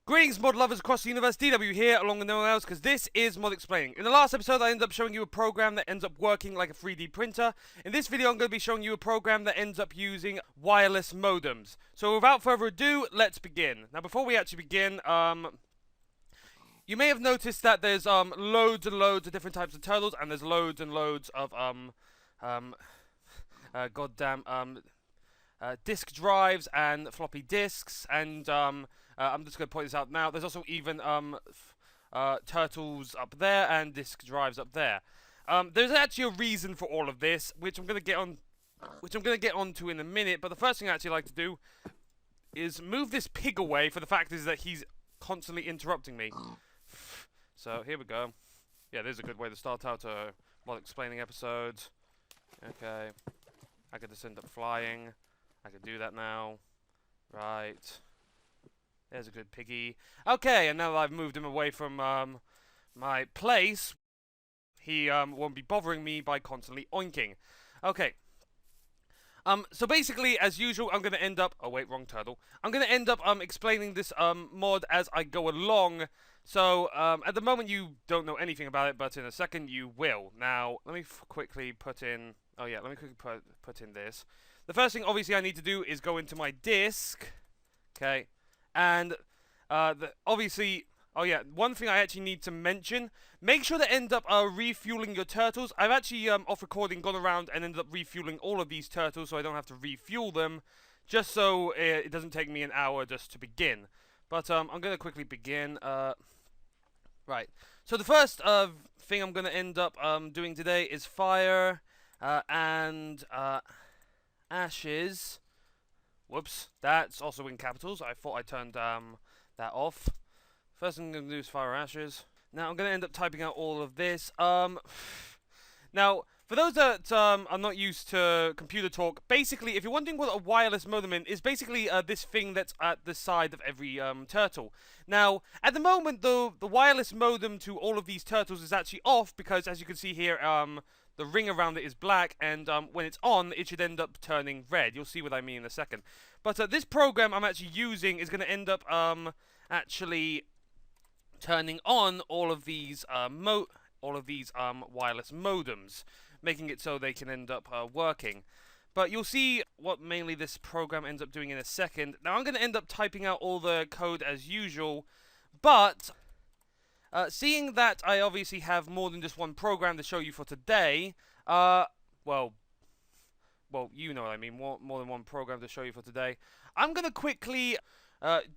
Greetings, mod lovers across the universe. DW here, along with no one else, because this is Mod Explaining. In the last episode, I ended up showing you a program that ends up working like a 3D printer. In this video, I'm going to be showing you a program that ends up using wireless modems. So without further ado, let's begin. Now, before we actually begin, you may have noticed that there's loads and loads of different types of turtles, and there's loads and loads of disk drives and floppy disks, and I'm just going to point this out now. There's also even turtles up there and disk drives up there. There's actually a reason for all of this, which I'm going to get onto in a minute. But the first thing I actually like to do is move this pig away. For the fact is that he's constantly interrupting me. So here we go. Yeah, there's a good way to start out a Mod Explaining episode. Okay, I could just end up flying. I could do that now. Right. There's a good piggy. Okay, and now that I've moved him away from my place, he won't be bothering me by constantly oinking. Okay. So basically, as usual, I'm going to end up... Oh, wait, wrong turtle. I'm going to end up explaining this mod as I go along. So, at the moment, you don't know anything about it, but in a second, you will. Now, let me quickly put in... Oh, yeah, let me quickly put in this. The first thing, obviously, I need to do is go into my disk. Okay. And, obviously... Oh, yeah, one thing I actually need to mention, make sure to end up refueling your turtles. I've actually, off recording, gone around and ended up refueling all of these turtles so I don't have to refuel them, just so it doesn't take me an hour just to begin. But I'm going to quickly begin. Right. So the first thing I'm going to end up doing today is fire and ashes. Whoops, that's also in capitals. I thought I turned that off. First thing I'm going to do is fire ashes. Now I'm going to end up typing out all of this. Now, for those that are not used to computer talk, basically, if you're wondering what a wireless modem is basically this thing that's at the side of every turtle. Now, at the moment, the wireless modem to all of these turtles is actually off because, as you can see here, the ring around it is black, and when it's on, it should end up turning red. You'll see what I mean in a second. But this program I'm actually using is going to end up actually turning on all of these wireless modems, making it so they can end up working. But you'll see what mainly this program ends up doing in a second. Now I'm going to end up typing out all the code as usual, but seeing that I obviously have more than just one program to show you for today, well, you know what I mean, more than one program to show you for today, I'm going to quickly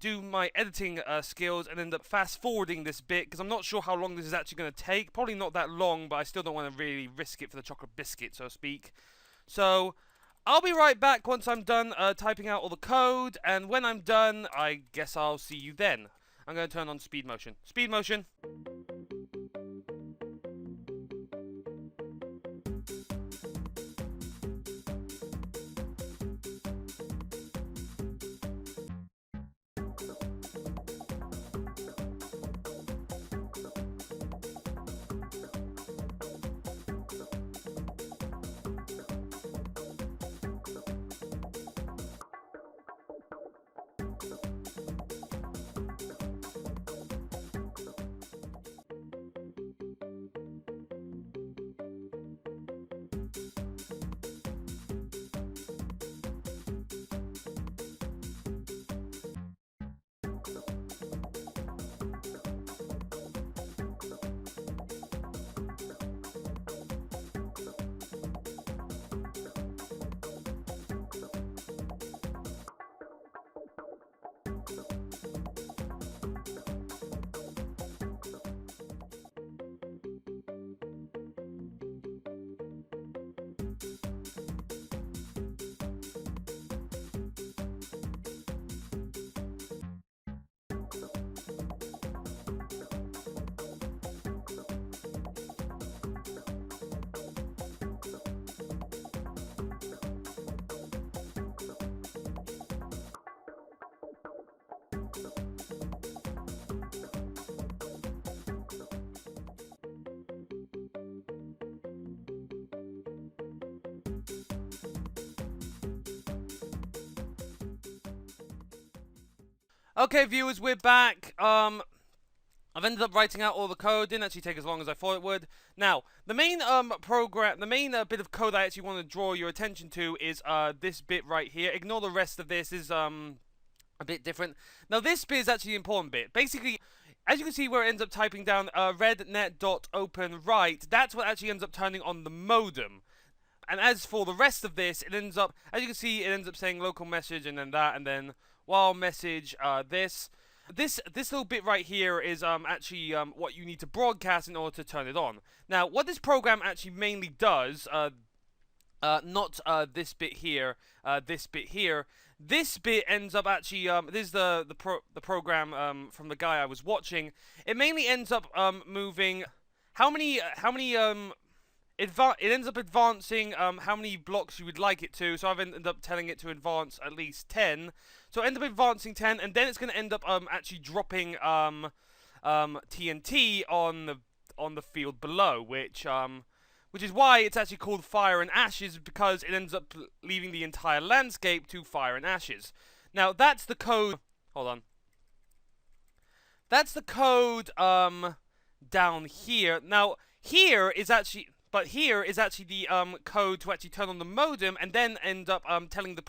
do my editing skills and end up fast forwarding this bit because I'm not sure how long this is actually going to take. Probably not that long, but I still don't want to really risk it for the chocolate biscuit, so to speak. So I'll be right back once I'm done typing out all the code, and when I'm done, I guess I'll see you then. I'm going to turn on speed motion. Speed motion. Okay, viewers, we're back. I've ended up writing out all the code. Didn't actually take as long as I thought it would. Now, the main bit of code I actually want to draw your attention to is this bit right here. Ignore the rest of this. Is a bit different. Now, this bit is actually the important bit. Basically, as you can see, where it ends up typing down rednet.openWrite, that's what actually ends up turning on the modem. And as for the rest of this, it ends up, as you can see, it ends up saying local message and then that, and then while message this. This little bit right here is actually what you need to broadcast in order to turn it on. Now, what this program actually mainly does, not this bit here, this bit here. This bit ends up actually, this is the program from the guy I was watching. It mainly ends up moving it ends up advancing how many blocks you would like it to. So I've ended up telling it to advance at least 10. So end up advancing 10, and then it's going to end up actually dropping TNT on the field below, which is why it's actually called Fire and Ashes, because it ends up leaving the entire landscape to fire and ashes. Now that's the code. Hold on. That's the code down here. Now here is actually the code to actually turn on the modem, and then end up telling the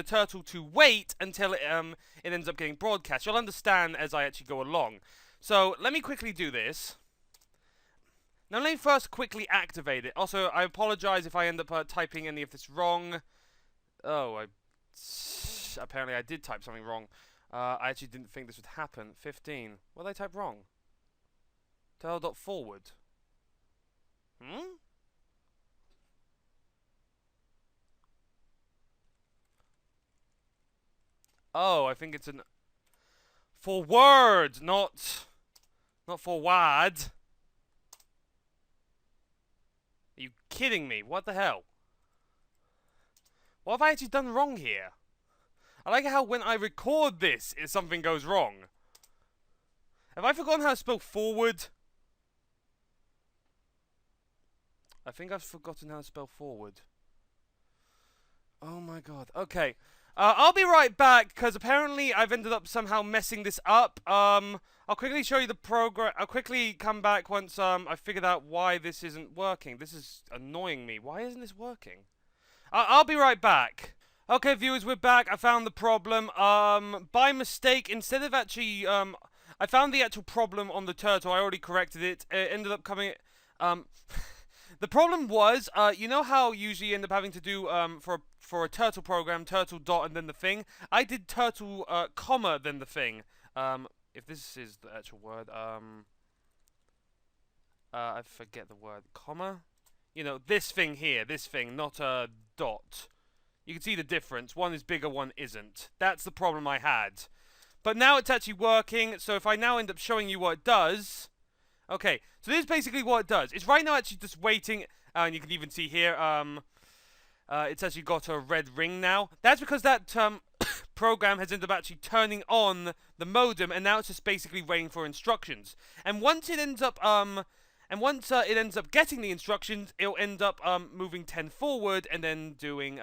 turtle to wait until it ends up getting broadcast. You'll understand as I actually go along. So let me quickly do this. Now let me first quickly activate it. Also, I apologize if I end up typing any of this wrong. Oh, apparently I did type something wrong. I actually didn't think this would happen. 15. What did I type wrong? Turtle.forward. Oh, I think it's an forward, not forward. Are you kidding me? What the hell? What have I actually done wrong here? I like how when I record this, something goes wrong. Have I forgotten how to spell forward? I think I've forgotten how to spell forward. Oh my god. Okay. I'll be right back, because apparently I've ended up somehow messing this up. I'll quickly show you the program. I'll quickly come back once I figured out why this isn't working. This is annoying me. Why isn't this working? I'll be right back. Okay, viewers, we're back. I found the problem. By mistake, instead of actually, I found the actual problem on the turtle. I already corrected it. It ended up coming, the problem was, you know how usually you end up having to do, for a turtle program, turtle dot and then the thing? I did turtle, comma, then the thing. If this is the actual word, I forget the word. Comma? You know, this thing here, this thing, not a dot. You can see the difference. One is bigger, one isn't. That's the problem I had. But now it's actually working, so if I now end up showing you what it does... Okay, so this is basically what it does. It's right now actually just waiting, and you can even see here, it's actually got a red ring now. That's because that program has ended up actually turning on the modem, and now it's just basically waiting for instructions. And once it ends up, getting the instructions, it'll end up moving 10 forward, and then doing,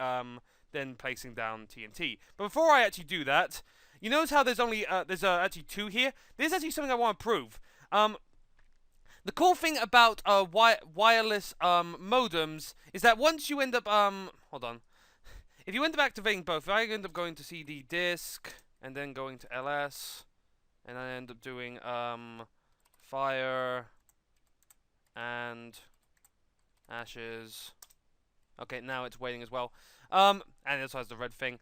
then placing down TNT. But before I actually do that, you notice how there's only, there's actually 2 here? This is actually something I want to prove. The cool thing about wireless modems is that once you end up hold on, if you end up activating both, if I end up going to CD disk and then going to LS, and I end up doing fire and ashes. Okay, now it's waiting as well. And it also has the red thing.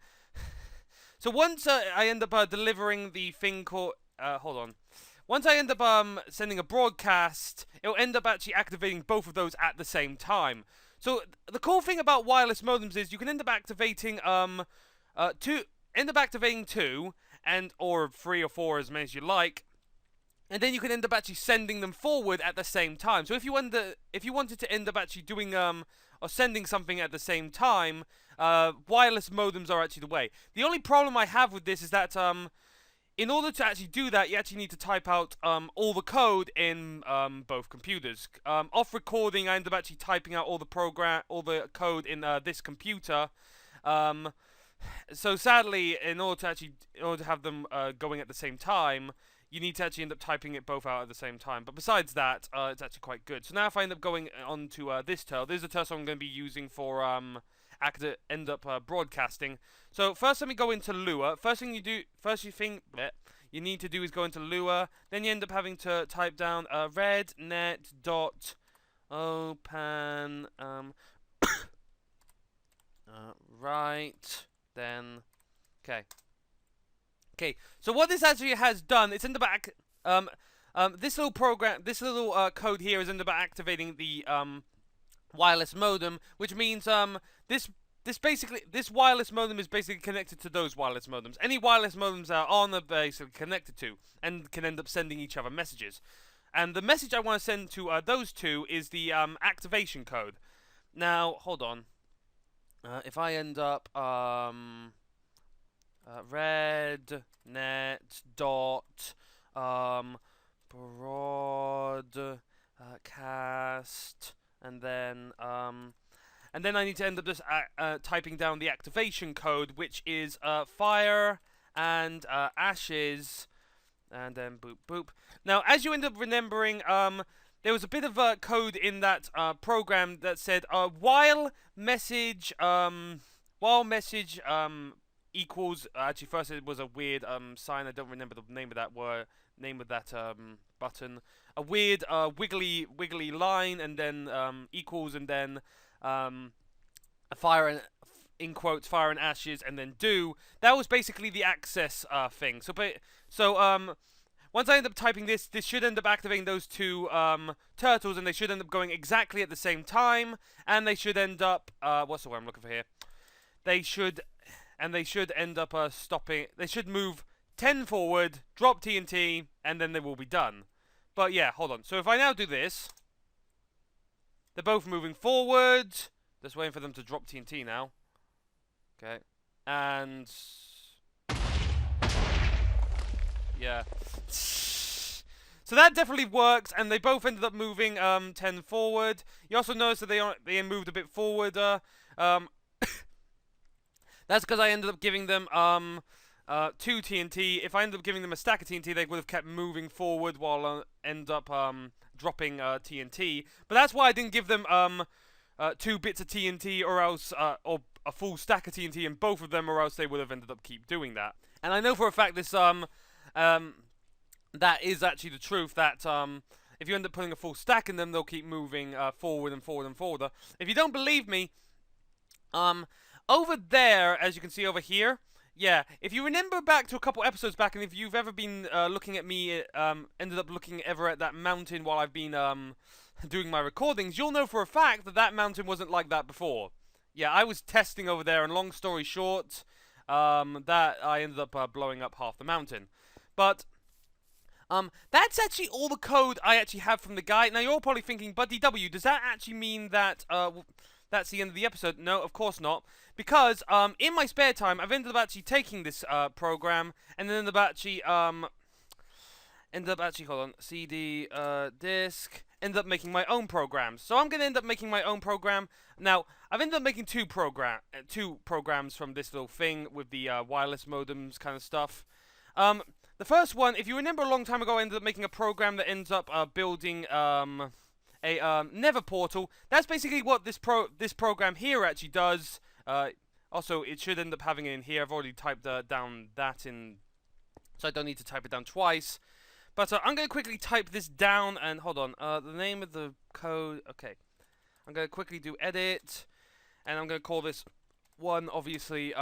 So once I end up delivering the thing called hold on. Once I end up sending a broadcast, it'll end up actually activating both of those at the same time. So the cool thing about wireless modems is you can end up activating two, and or 3 or 4, as many as you like, and then you can end up actually sending them forward at the same time. So if you wanted to end up actually doing or sending something at the same time, wireless modems are actually the way. The only problem I have with this is that in order to actually do that, you actually need to type out all the code in both computers. Off recording, I end up actually typing out all the code in this computer. So sadly, in order to have them going at the same time, you need to actually end up typing it both out at the same time. But besides that, it's actually quite good. So now if I end up going on to this turtle, this is the turtle I'm going to be using for end up broadcasting. So first let me go into Lua. First thing you need to do is go into Lua. Then you end up having to type down rednet dot open right then. Okay. So what this actually has done, it's in the back. This little program, this little code here is in the back activating the wireless modem, which means this wireless modem is basically connected to those wireless modems. Any wireless modems that are on are basically connected to, and can end up sending each other messages. And the message I want to send to those two is the activation code. Now, hold on. If I end up rednet dot broadcast, and then I need to end up just typing down the activation code, which is fire and ashes, and then boop boop. Now, as you end up remembering, there was a bit of code in that program that said while message equals. Actually, first it was a weird sign. I don't remember the name of that button. A weird wiggly line, and then equals, and then fire and in quotes fire and ashes, and then do. That was basically the access thing. So once I end up typing this should end up activating those two turtles, and they should end up going exactly at the same time, and they should end up what's the word I'm looking for here? They should end up stopping. They should move 10 forward, drop TNT, and then they will be done. But yeah, hold on. So if I now do this, they're both moving forward. Just waiting for them to drop TNT now. Okay. And yeah. So that definitely works, and they both ended up moving 10 forward. You also notice that they moved a bit forward. That's because I ended up giving them 2 TNT. If I ended up giving them a stack of TNT, they would have kept moving forward while end up dropping TNT. But that's why I didn't give them 2 bits of TNT, or else or a full stack of TNT in both of them, or else they would have ended up keep doing that. And I know for a fact this that is actually the truth, that if you end up putting a full stack in them, they'll keep moving forward and forward and forward. If you don't believe me, over there, as you can see over here, yeah, if you remember back to a couple episodes back, and if you've ever been looking at me, ended up looking ever at that mountain while I've been doing my recordings, you'll know for a fact that that mountain wasn't like that before. Yeah, I was testing over there, and long story short, that I ended up blowing up half the mountain. But that's actually all the code I actually have from the guy. Now, you're all probably thinking, but DW, does that actually mean that that's the end of the episode? No, of course not. Because in my spare time, I've ended up actually taking this program, and then ended up actually, hold on, CD disk, ended up making my own programs. So I'm going to end up making my own program. Now, I've ended up making two programs from this little thing with the wireless modems kind of stuff. The first one, if you remember a long time ago, I ended up making a program that ends up building a nether portal. That's basically what this program here actually does. Also, it should end up having it in here. I've already typed down that in, so I don't need to type it down twice. But I'm going to quickly type this down, and hold on. The name of the code. Okay, I'm going to quickly do edit, and I'm going to call this one obviously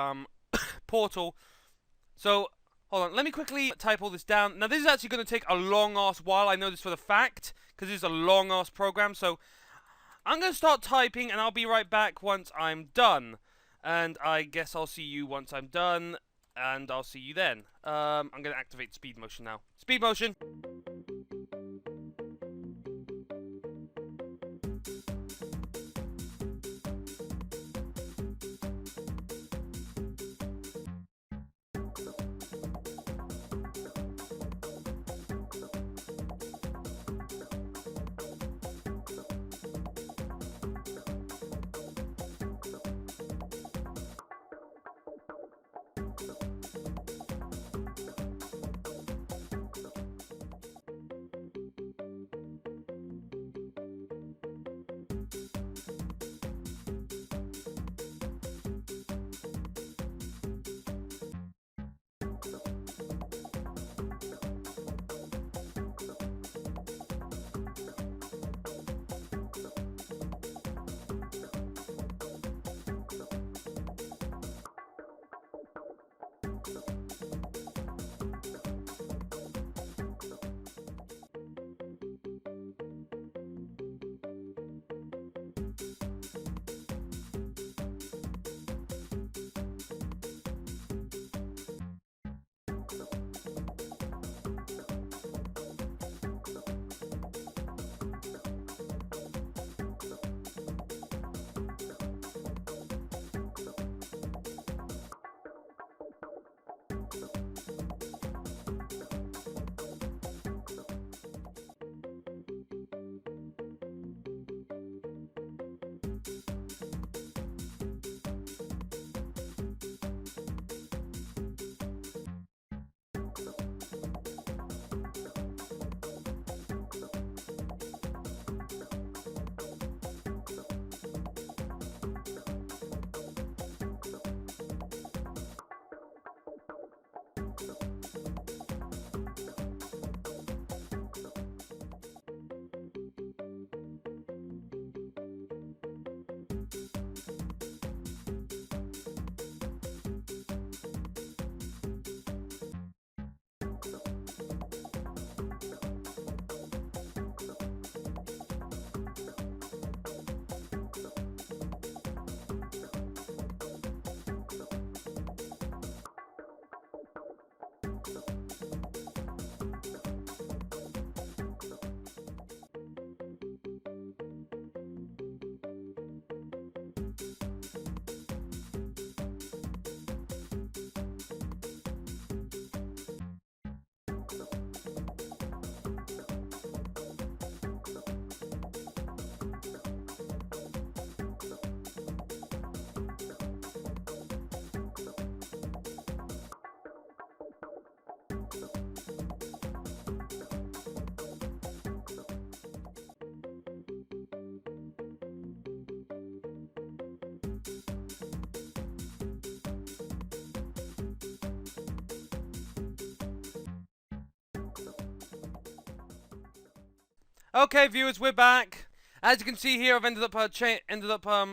portal. So hold on, let me quickly type all this down. Now, this is actually going to take a long-ass while. I know this for the fact, because this is a long-ass program. So I'm going to start typing, and I'll be right back once I'm done. And I guess I'll see you once I'm done, and I'll see you then. I'm going to activate speed motion now. Speed motion! Okay, viewers, we're back. As you can see here, I've ended up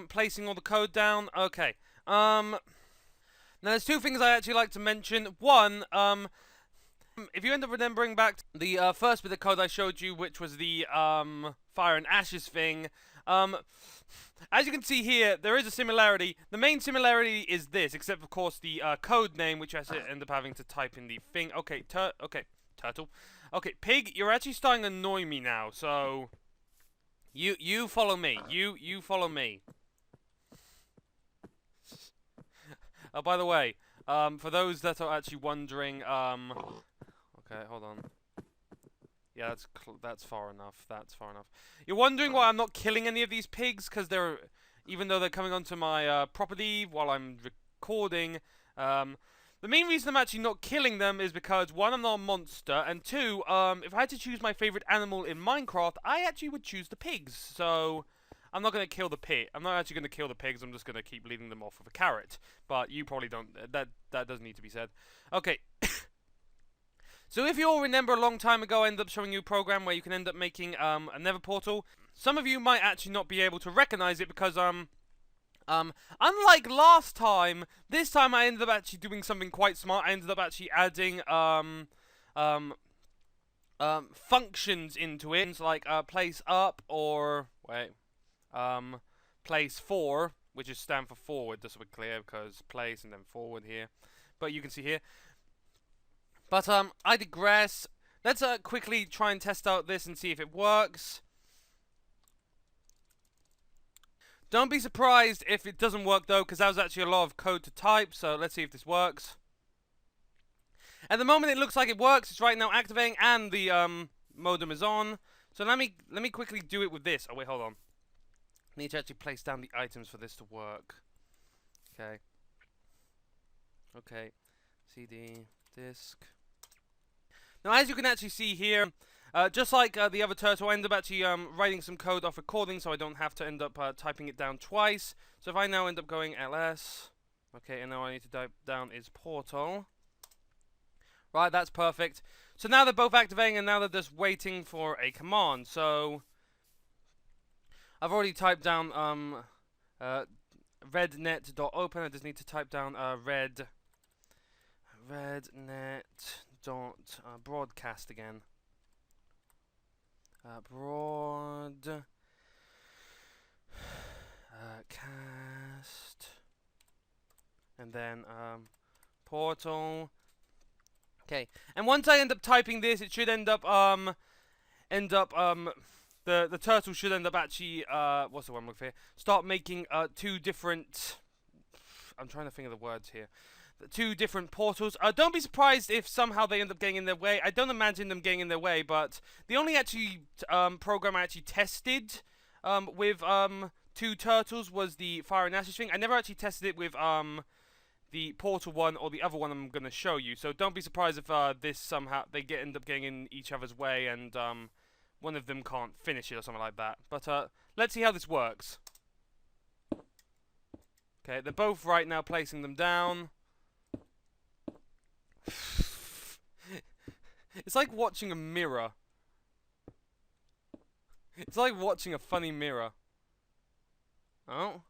placing all the code down. Okay. Now there's two things I actually like to mention. One, if you end up remembering back to the first bit of code I showed you, which was the fire and ashes thing, as you can see here, there is a similarity. The main similarity is this, except of course the code name, which I end up having to type in the thing. Okay, turtle. Okay, pig, you're actually starting to annoy me now. So you follow me. You follow me. Oh, by the way, for those that are actually wondering, okay, hold on. Yeah, that's far enough. That's far enough. You're wondering why I'm not killing any of these pigs, because even though they're coming onto my property while I'm recording, the main reason I'm actually not killing them is because, one, I'm not a monster, and two, if I had to choose my favorite animal in Minecraft, I actually would choose the pigs. So I'm not going to kill the pig. I'm not actually going to kill the pigs. I'm just going to keep leading them off with a carrot. But you probably don't. That doesn't need to be said. Okay. So if you all remember, a long time ago I ended up showing you a program where you can end up making a nether portal. Some of you might actually not be able to recognize it because unlike last time, this time I ended up actually doing something quite smart. I ended up actually adding functions into it, like place up or place 4, which is stand for forward, just so we're clear, because place and then forward here. But you can see here. But I digress. Let's quickly try and test out this and see if it works. Don't be surprised if it doesn't work though, because that was actually a lot of code to type. So let's see if this works. At the moment, it looks like it works. It's right now activating, and the modem is on. So let me quickly do it with this. Oh wait, hold on. I need to actually place down the items for this to work. Okay. Okay, CD disk. Now, as you can actually see here, just like the other turtle, I ended up actually writing some code off recording, so I don't have to end up typing it down twice. So if I now end up going ls, okay, and now I need to type down is portal. Right, that's perfect. So now they're both activating, and now they're just waiting for a command. So I've already typed down rednet.open. I just need to type down rednet.broadcast again. Cast, and then portal. Okay, and once I end up typing this, it should end up the turtle should end up actually what's the one with here? Start making two different. I'm trying to think of the words here. The two different portals. Don't be surprised if somehow they end up getting in their way. I don't imagine them getting in their way, but the only actually program I actually tested with two turtles was the fire and ashes thing. I never actually tested it with the portal one or the other one I'm going to show you. So don't be surprised if this somehow they end up getting in each other's way and one of them can't finish it or something like that. But let's see how this works. Okay, they're both right now placing them down. It's like watching a mirror. It's like watching a funny mirror. Oh.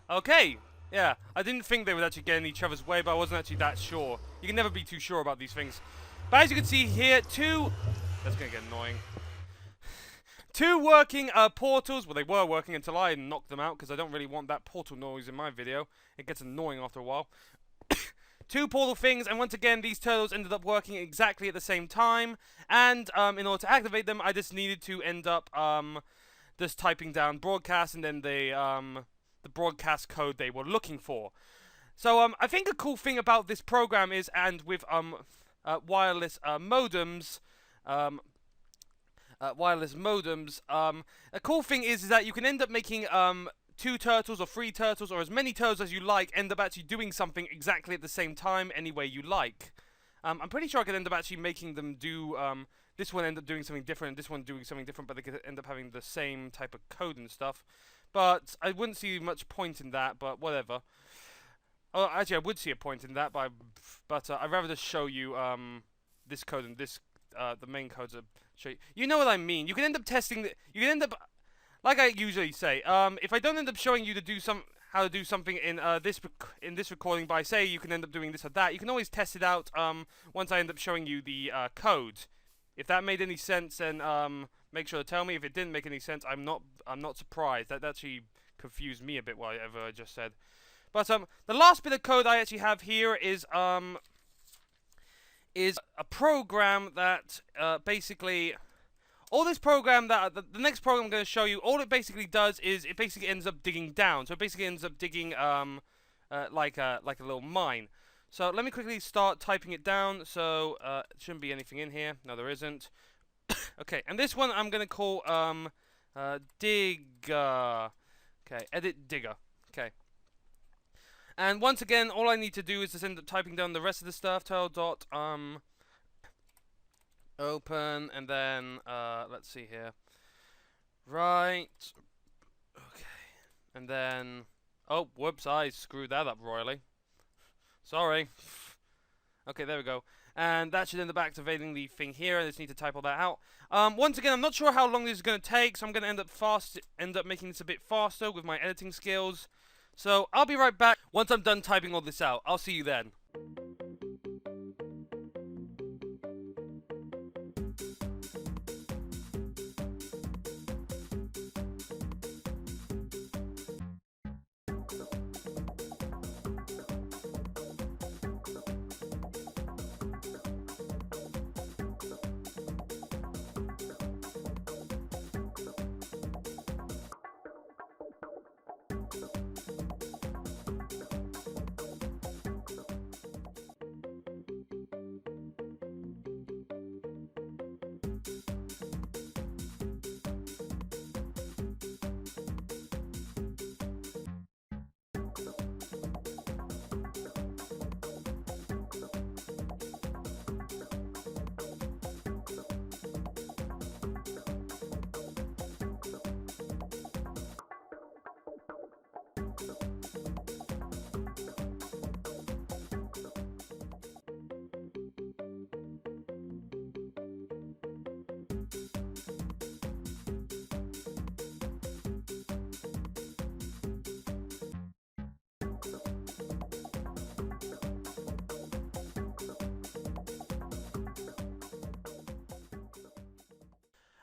Okay. Yeah, I didn't think they would actually get in each other's way, but I wasn't actually that sure. You can never be too sure about these things. But as you can see here, that's going to get annoying. Two working portals. Well, they were working until I knocked them out, because I don't really want that portal noise in my video. It gets annoying after a while. Two portal things, and once again, these turtles ended up working exactly at the same time. And in order to activate them, I just needed to end up just typing down broadcast, and then the broadcast code they were looking for. So I think a cool thing about this program is, and with wireless modems, a cool thing is that you can end up making two turtles or three turtles or as many turtles as you like end up actually doing something exactly at the same time any way you like. I'm pretty sure I could end up actually making them do this one end up doing something different and this one doing something different, but they could end up having the same type of code and stuff. But I wouldn't see much point in that, but whatever. Oh, actually, I would see a point in that, but I'd rather just show you this code and this the main codes are show you. You know what I mean? You can end up testing. You can end up, like I usually say, if I don't end up showing you how to do something in this recording by say you can end up doing this or that, you can always test it out once I end up showing you the code. If that made any sense, then make sure to tell me. If it didn't make any sense, I'm not surprised. That actually confused me a bit, whatever I just said. But the last bit of code I actually have here is a program that basically all this program that the next program I'm going to show you, all it basically does is it basically ends up digging down. So it basically ends up digging like a little mine. So let me quickly start typing it down. So shouldn't be anything in here. No, there isn't. Okay, and this one I'm going to call digger. Okay, edit digger. Okay. And once again, all I need to do is just end up typing down the rest of the stuff. Turtle open, and then let's see here. Right. Okay. And then oh, whoops! I screwed that up royally. Sorry. Okay, there we go. And that should end up activating the thing here. I just need to type all that out. Once again, I'm not sure how long this is going to take, so I'm going to end up making this a bit faster with my editing skills. So I'll be right back once I'm done typing all this out. I'll see you then.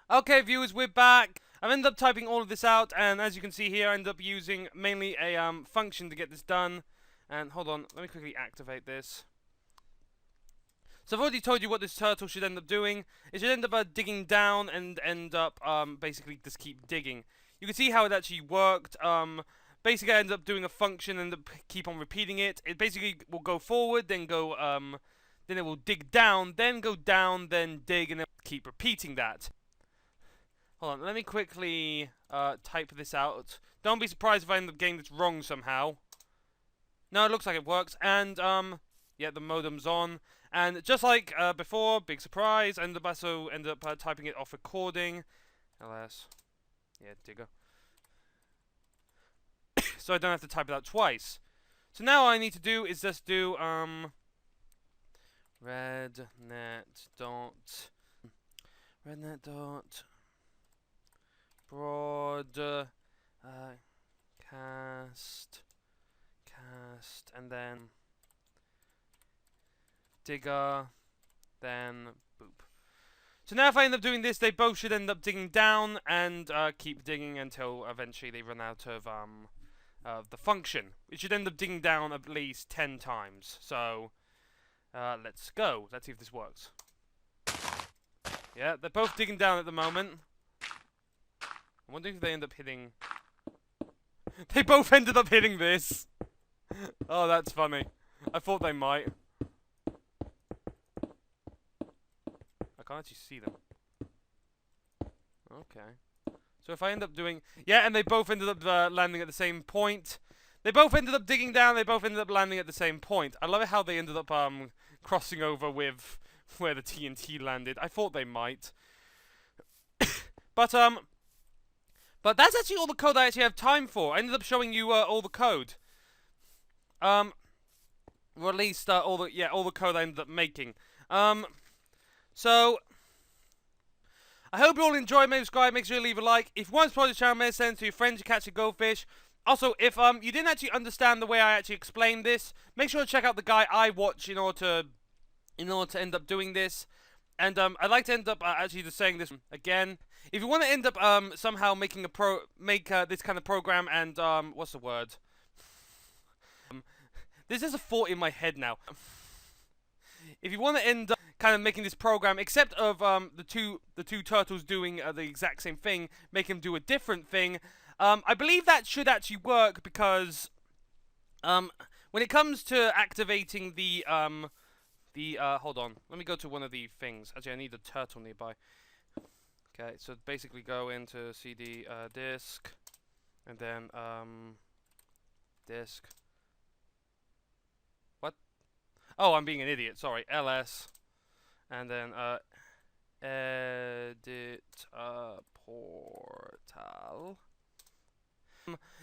Okay, viewers, we're back. I've ended up typing all of this out, and as you can see here, I ended up using mainly a function to get this done. And hold on, let me quickly activate this. So I've already told you what this turtle should end up doing. It should end up digging down and end up basically just keep digging. You can see how it actually worked. Basically, I ended up doing a function and keep on repeating it. It basically will go forward, then go then it will dig down, then go down, then dig, and then keep repeating that. Hold on, let me quickly type this out. Don't be surprised if I end up getting this wrong somehow. No, it looks like it works. And, yeah, the modem's on. And just like before, big surprise, I also ended up typing it off recording. ls. Yeah, digger. So I don't have to type it out twice. So now all I need to do is just do, rednet dot broad cast, and then digger, then boop. So now if I end up doing this, they both should end up digging down and keep digging until eventually they run out of the function. It should end up digging down at least 10 times. So let's go. Let's see if this works. Yeah, they're both digging down at the moment. I'm wondering if they end up hitting... They both ended up hitting this! Oh, that's funny. I thought they might. I can't actually see them. Okay. So if I end up doing... Yeah, and they both ended up landing at the same point. They both ended up digging down, they both ended up landing at the same point. I love it how they ended up crossing over with where the TNT landed. I thought they might. But that's actually all the code I actually have time for. I ended up showing you all the code. Or at least all the code I ended up making. So I hope you all enjoyed. Maybe subscribe, make sure you leave a like. If you want to support the channel, maybe send it to your friends to catch a goldfish. Also, if you didn't actually understand the way I actually explained this, make sure to check out the guy I watch in order to end up doing this. And I'd like to end up actually just saying this again. If you want to end up somehow making this kind of program and what's the word? There's just a thought in my head now. If you want to end up kind of making this program, except of the two turtles doing the exact same thing, make them do a different thing. I believe that should actually work because when it comes to activating the hold on, let me go to one of the things. Actually, I need a turtle nearby. Okay, so basically go into CD disk, and then disk. What? Oh, I'm being an idiot. Sorry, ls, and then edit portal.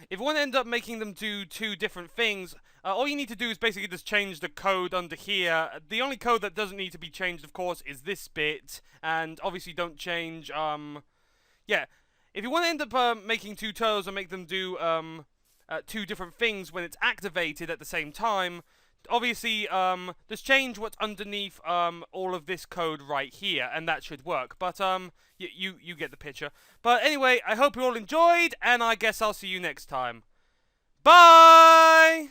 If you want to end up making them do two different things, all you need to do is basically just change the code under here. The only code that doesn't need to be changed, of course, is this bit. And obviously don't change, yeah. If you want to end up making two turtles and make them do two different things when it's activated at the same time, obviously just change what's underneath all of this code right here, and that should work. But you get the picture. But anyway, I hope you all enjoyed, and I guess I'll see you next time. Bye!